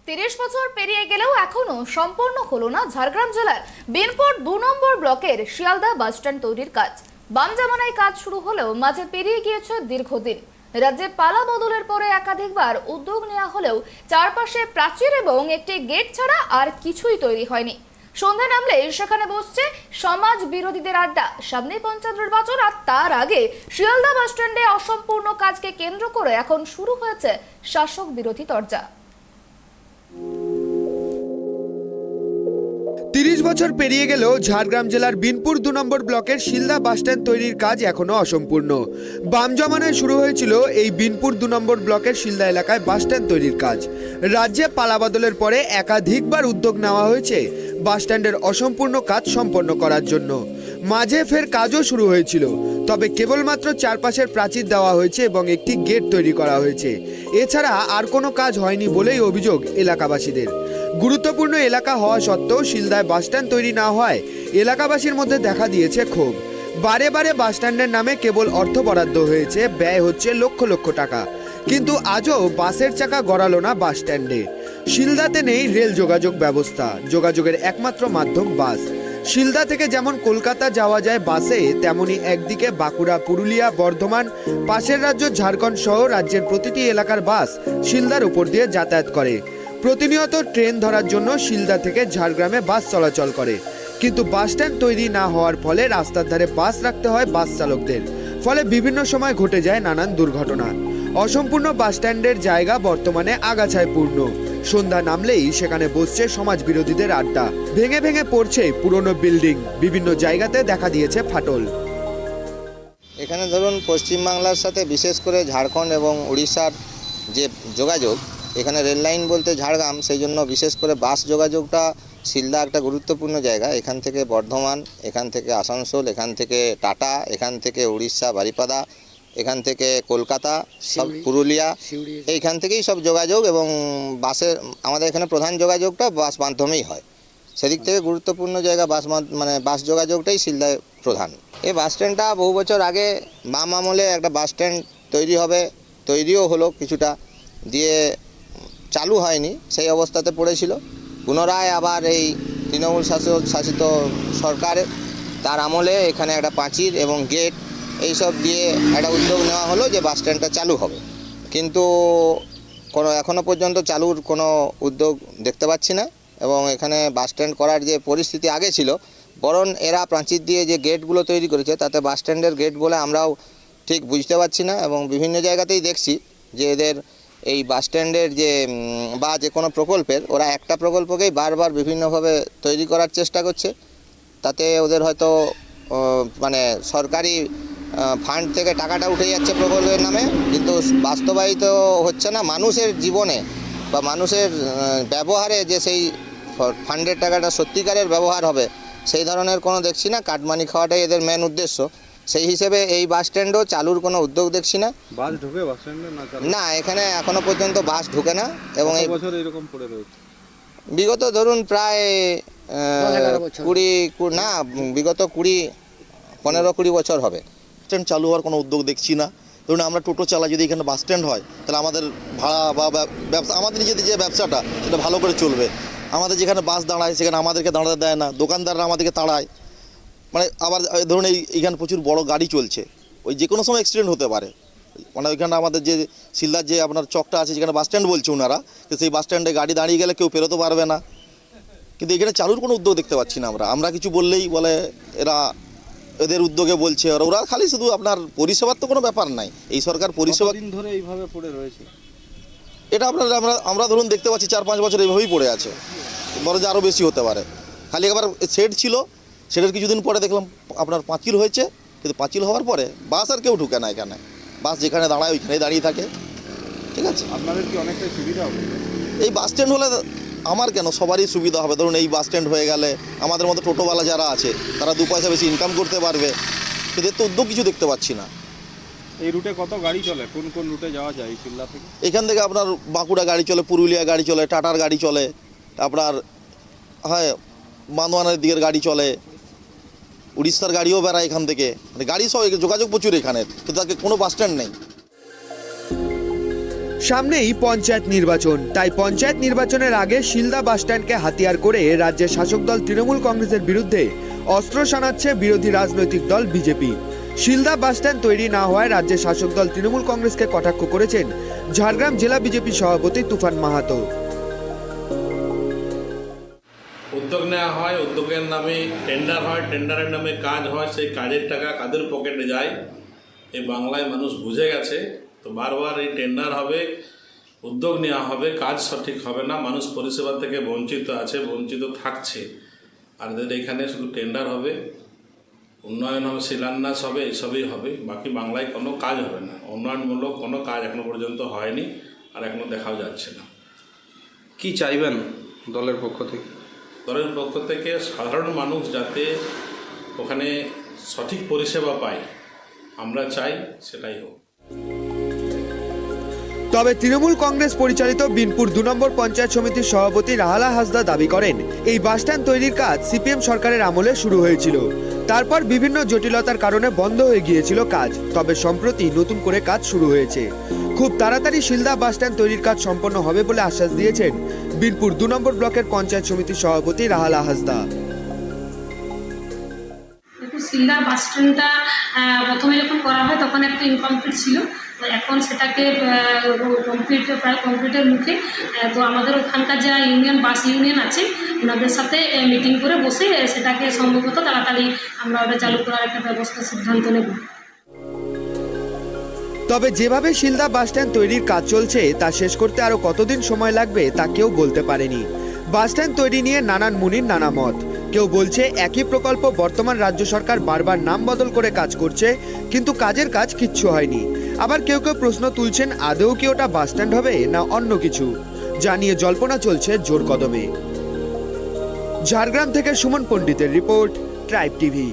30 বছর পেরিয়ে গেলেও এখনো সম্পূর্ণ হলো না ঝাড়গ্রাম জেলার বিনপুর 2 নম্বর ব্লকের শিয়ালদা বাসস্ট্যান্ড তৈরির কাজ। বাম জামানায় কাজ শুরু হলেও মাঝে পেরিয়ে গিয়েছে দীর্ঘদিন। রাজ্যে পালা বদলের পরে একাধিকবার উদ্যোগ নেওয়া হলেও চারপাশে প্রাচীর এবং একটি গেট ছাড়া আর কিছুই তৈরি হয়নি। সন্ধ্যা নামলে সেখানে বসছে সমাজ বিরোধীদের আড্ডা। সামনে পঞ্চায়েত নির্বাচন, আর তার আগে শিয়ালদা বাসস্ট্যান্ডে অসম্পূর্ণ কাজকে কেন্দ্র করে এখন শুরু হয়েছে শাসক বিরোধী তরজা। 30 বছর পেরিয়ে গেলেও ঝাড়গ্রাম জেলার বিনপুর 2 নম্বর ব্লকের শিলদা বাসস্ট্যান্ড তৈরির কাজ এখনো অসম্পূর্ণ। বাম জমানায় শুরু হয়েছিল এই বিনপুর 2 নম্বর ব্লকের শিলদা এলাকায় বাসস্ট্যান্ড তৈরির কাজ। রাজ্যে পালাবদলের পরে একাধিকবার উদ্যোগ নেওয়া হয়েছে বাসস্ট্যান্ডের অসম্পূর্ণ কাজ সম্পন্ন করার জন্য। মাঝে ফের কাজও শুরু হয়েছিল, তবে কেবলমাত্র চারপাশের প্রাচীর দেওয়া হয়েছে এবং একটি গেট তৈরি করা হয়েছে। এছাড়া আর কোনো কাজ হয়নি বলেই অভিযোগ এলাকাবাসীদের। গুরুত্বপূর্ণ এলাকা হওয়া সত্ত্বেও শিলদায় বাসস্ট্যান্ড তৈরি না হওয়ায় এলাকাবাসীর মধ্যে দেখা দিয়েছে ক্ষোভ। বারে বারে বাসস্ট্যান্ডের নামে কেবল অর্থ বরাদ্দ হয়েছে, ব্যয় হচ্ছে লক্ষ লক্ষ টাকা, কিন্তু আজও বাসের চাকা গড়ালো না বাসস্ট্যান্ডে। শিলদাতে নেই রেল যোগাযোগ ব্যবস্থা, যোগাযোগের একমাত্র মাধ্যম বাস। শিলদা থেকে যেমন কলকাতা যাওয়া যায় বাসে, তেমনি একদিকে বাঁকুড়া, পুরুলিয়া, বর্ধমান, পাশের রাজ্য ঝাড়খণ্ড সহ রাজ্যের প্রতিটি এলাকার বাস শিলদার উপর দিয়ে যাতায়াত করে। প্রতিনিয়ত ট্রেন ধরার জন্য শিলদা থেকে ঝাড়গ্রামে বাস চলাচল করে, কিন্তু বাসস্ট্যান্ড তৈরি না হওয়ার ফলে রাস্তার ধারে বাস রাখতে হয় বাস চালকদের। ফলে বিভিন্ন সময় ঘটে যায় নানান দুর্ঘটনা। অসম্পূর্ণ বাসস্ট্যান্ডের জায়গা বর্তমানে আগাছায় পূর্ণ। সন্ধ্যা নামলেই সেখানে বসছে সমাজ বিরোধীদের আড্ডা। ভেঙে ভেঙে পড়ছে পুরনো বিল্ডিং, বিভিন্ন জায়গাতে দেখা দিয়েছে ফাটল। এখানে ধরুন পশ্চিমবাংলার সাথে বিশেষ করে ঝাড়খণ্ড এবং উড়িষ্যার যে যোগাযোগ, এখানে রেল লাইন বলতে ঝাড়গ্রাম, সেই জন্য বিশেষ করে বাস যোগাযোগটা শিলদা একটা গুরুত্বপূর্ণ জায়গা। এখান থেকে বর্ধমান, এখান থেকে আসানসোল, এখান থেকে টাটা, এখান থেকে উড়িষ্যা বারিপাদা, এখান থেকে কলকাতা, সব পুরুলিয়া, এইখান থেকেই সব যোগাযোগ। এবং বাসের আমাদের এখানে প্রধান যোগাযোগটা বাস মাধ্যমেই হয়। সেদিক থেকে গুরুত্বপূর্ণ জায়গা বাস যোগাযোগটাই শিলদায় প্রধান। এই বাস স্ট্যান্ডটা বহু বছর আগে বাম আমলে একটা বাস স্ট্যান্ড তৈরি হবে, তৈরিও হলো কিছুটা, দিয়ে চালু হয়নি, সেই অবস্থাতে পড়েছিল। পুনরায় আবার এই তৃণমূল শাসিত সরকারের তার আমলে এখানে একটা প্রাচীর এবং গেট এইসব দিয়ে একটা উদ্যোগ নেওয়া হলো যে বাস স্ট্যান্ডটা চালু হবে, কিন্তু এখনও পর্যন্ত চালুর কোনো উদ্যোগ দেখতে পাচ্ছি না। এবং এখানে বাস স্ট্যান্ড করার যে পরিস্থিতি আগে ছিল, বরং এরা প্রাচীর দিয়ে যে গেটগুলো তৈরি করেছে তাতে বাস স্ট্যান্ডের গেট বলে আমরাও ঠিক বুঝতে পারছি না। এবং বিভিন্ন জায়গাতেই দেখছি যে এদের এই বাস স্ট্যান্ডের বা যে কোনো প্রকল্পের, ওরা একটা প্রকল্পকেই বারবার বিভিন্নভাবে তৈরি করার চেষ্টা করছে। তাতে ওদের হয়তো সরকারি ফান্ড থেকে টাকাটা উঠে যাচ্ছে প্রকল্পের নামে, কিন্তু বাস্তবায়িত হচ্ছে না মানুষের জীবনে বা মানুষের ব্যবহারে, যে সেই ফান্ডের টাকাটা সত্যিকারের ব্যবহার হবে সেই ধরনের কোনো দেখছি না। কাটমানি খাওয়াটাই এদের মেন উদ্দেশ্য। সেই হিসেবে এই বাস স্ট্যান্ডও চালুর কোনো উদ্যোগ দেখছি না। বাস ঢুকে বাস স্ট্যান্ডে না, এখানে এখনো পর্যন্ত বাস ঢুকে না। এবং এই বছর এরকম পড়ে রয়েছে বিগত ধরুন প্রায় 15-20 বছর হবে। স্ট্যান্ড চালু হওয়ার কোনো উদ্যোগ দেখছি না। ধরুন আমরা টোটো চালাই, যদি এখানে বাস স্ট্যান্ড হয় তাহলে আমাদের ভাড়া বা ব্যবসা, আমাদের নিজেদের যে ব্যবসাটা সেটা ভালো করে চলবে। আমাদের যেখানে বাস দাঁড়ায় সেখানে আমাদেরকে দাঁড়াতে দেয় না, দোকানদাররা আমাদেরকে তাড়ায়। আবার ধরুন এইখানে প্রচুর বড় গাড়ি চলছে, ওই যে কোনো সময় অ্যাক্সিডেন্ট হতে পারে। ওইখানে আমাদের যে শিলদার যে আপনার চকটা আছে, যেখানে বাস স্ট্যান্ড বলছে ওনারা, তো সেই বাস স্ট্যান্ডে গাড়ি দাঁড়িয়ে গেলে কেউ পেরোতে পারবে না। কিন্তু এখানে চালুর কোনো উদ্যোগ দেখতে পাচ্ছি না আমরা কিছু বললেই বলে এরা এদের উদ্যোগে বলছে, আর ওরা খালি শুধু আপনার পরিষেবার তো কোনো ব্যাপার নাই। এই সরকার পরিষেবা দিন ধরে এইভাবে পড়ে রয়েছে, এটা আমরা ধরুন দেখতে পাচ্ছি 4-5 বছর এইভাবেই পড়ে আছে, বরং আরও বেশি হতে পারে। খালি একবার শেড ছিল, শেডের কিছুদিন পরে দেখলাম আপনার পাঁচিল হয়েছে, কিন্তু পাঁচিল হওয়ার পরে বাস আর কেউ ঢুকে না এখানে। বাস যেখানে দাঁড়ায় ওইখানেই দাঁড়িয়ে থাকে। ঠিক আছে, আপনাদের কি অনেকটাই সুবিধা হবে? এই বাস স্ট্যান্ড হলে আমার কেন, সবারই সুবিধা হবে। ধরুন এই বাস স্ট্যান্ড হয়ে গেলে আমাদের মতো টোটোওয়ালা যারা আছে তারা 2 পয়সা বেশি ইনকাম করতে পারবে, কিন্তু এর তো উদ্যোগ কিছু দেখতে পাচ্ছি না। এই রুটে কত গাড়ি চলে? কোন কোন রুটে যাওয়া যায় শিলদা থেকে? এখান থেকে আপনার বাঁকুড়া গাড়ি চলে, পুরুলিয়া গাড়ি চলে, টাটার গাড়ি চলে, আপনার বান্দোয়ানের দিকের গাড়ি চলে, উড়িষ্যার গাড়িও বেড়ায় এখান থেকে। গাড়ি সব যোগাযোগ প্রচুর এখানের, কিন্তু তাকে কোনো বাস স্ট্যান্ড নেই। সামনেই পঞ্চায়েত নির্বাচন, তাই পঞ্চায়েত নির্বাচনের আগে শিলদা বাসস্ট্যান্ডকে হাতিয়ার করে রাজ্যের শাসক দল তৃণমূল কংগ্রেসের বিরুদ্ধে অস্ত্র শানাচ্ছে বিরোধী রাজনৈতিক দল বিজেপি। শিলদা বাসস্ট্যান্ড তৈরি না হওয়ায় রাজ্যের শাসক দল তৃণমূল কংগ্রেসকে কটাক্ষ করেছেন ঝাড়গ্রাম জেলা বিজেপি সভাপতি তুফান মাহাতো। উদ্যোগ নেওয়া হয়, উদ্যোগের নামে টেন্ডার হয়, টেন্ডারের নামে কাজ হয়, সেই কাজের টাকা কাদের পকেটে যায় এই বাংলায় মানুষ বুঝে গেছে। তো বারবার এই টেন্ডার হবে, উদ্যোগ নেওয়া হবে, কাজ সঠিক হবে না, মানুষ পরিষেবা থেকে বঞ্চিত আছে, বঞ্চিত থাকছে। আর এদের এখানে শুধু টেন্ডার হবে, উন্নয়ন হবে, শিলান্যাস হবে, এসবই হবে, বাকি বাংলায় কোনো কাজ হবে না। উন্নয়নমূলক কোনো কাজ এখনো পর্যন্ত হয়নি আর এখনো দেখাও যাচ্ছে না। কি চাইবেন দলের পক্ষ থেকে? দলের পক্ষ থেকে সাধারণ মানুষ যাতে ওখানে সঠিক পরিষেবা পায় আমরা চাই, সেটাই হোক। তবে তৃণমূল কংগ্রেস পরিচালিত বিনপুর 2 নম্বর পঞ্চায়েত সমিতির সভাপতি রাহালা হাসদা দাবি করেন, এই বাসস্ট্যান্ড তৈরির কাজ সিপিএম সরকারের আমলে শুরু হয়েছিল, তারপর বিভিন্ন জটিলতার কারণে বন্ধ হয়ে গিয়েছিল কাজ। তবে সম্প্রতি নতুন করে কাজ শুরু হয়েছে। খুব তাড়াতাড়ি শিলদা বাসস্ট্যান্ড তৈরির কাজ সম্পন্ন হবে বলে আশ্বাস দিয়েছেন বিনপুর 2 নম্বর ব্লকের পঞ্চায়েত সমিতির সভাপতি রাহালা হাসদা। শিলদা বাস স্ট্যান্ডটা প্রথমে যখন করা হয় তখন একটা ইনকমপ্লিট ছিল, তো এখন সেটাকে প্রায় কমপ্লিটের মুখে। তো আমাদের ওখানকার যা বাস ইউনিয়ন আছে ওনাদের সাথে মিটিং করে বসে সেটাকে সম্ভবত তাড়াতাড়ি আমরা ওটা চালু করার একটা ব্যবস্থা সিদ্ধান্ত নেব। তবে যেভাবে শিলদা বাসস্ট্যান্ড তৈরির কাজ চলছে তা শেষ করতে আরো কতদিন সময় লাগবে তা কেউ বলতে পারেনি। বাসস্ট্যান্ড তৈরি নিয়ে নানান মুনির নানা মত। কেউ বলছে একই প্রকল্প বর্তমান রাজ্য সরকার বারবার নাম বদল করে কাজ করছে, কিন্তু কাজের কাজ কিচ্ছু হয়নি। আবার কেউ কেউ প্রশ্ন তুলছেন আদৌ কি ওটা বাসস্ট্যান্ড হবে না অন্য কিছু, যা নিয়ে জল্পনা চলছে জোর কদমে। ঝাড়গ্রাম থেকে সুমন পণ্ডিতের রিপোর্ট, ট্রাইব টিভি।